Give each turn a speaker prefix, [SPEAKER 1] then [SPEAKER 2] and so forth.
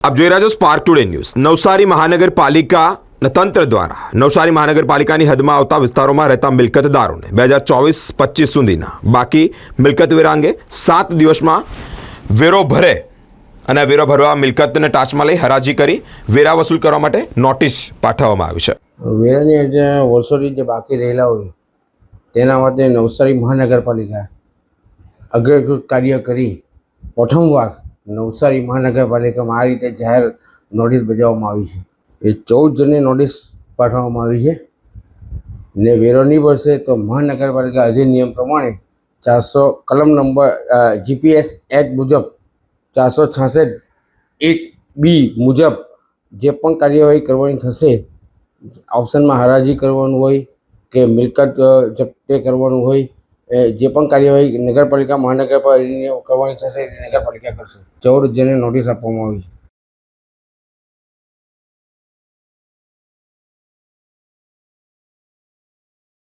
[SPEAKER 1] આપ જોઈ રહ્યા છો સ્પાર્ક ટુડે ન્યૂઝ। નવસારી મહાનગરપાલિકાના તંત્ર દ્વારા નવસારી મહાનગરપાલિકાની હદમાં આવતા વિસ્તારોમાં રહેતા મિલકતદારોને 2024-25 સુધીના બાકી મિલકત વેરા અંગે 7 દિવસમાં વેરો ભરે અને વેરો ભરવા મિલકતને ટાંચમાં લઈ હરાજી કરી વેરા વસૂલ કરવા માટે નોટિસ પાઠવવામાં આવી છે।
[SPEAKER 2] વેરાની જે વર્ષોથી જે બાકી રહેલા હોય તેના માટે નવસારી મહાનગરપાલિકા અગ્રકૃત કાર્ય કરી પ્રથમવાર નવસારી મહાનગરપાલિકામાં આ રીતે જાહેર નોટિસ બજાવવામાં આવી છે। એ 14 જણને નોટિસ પાઠવવામાં આવી છે ને વેરો નહીં ભરશે તો મહાનગરપાલિકા અધિનિયમ પ્રમાણે 400 કલમ નંબર GPS એક્ટ મુજબ 466(1)B મુજબ જે પણ કાર્યવાહી કરવાની થશે, ઓપ્શનમાં હરાજી કરવાનું હોય કે મિલકત જપ્તે કરવાનું હોય, જે પણ કાર્યવાહી નગરપાલિકા મહાનગરપાલિકા કરવાની થશે એ નગરપાલિકા કરશે। 14 જણને નોટિસ આપવામાં આવી છે।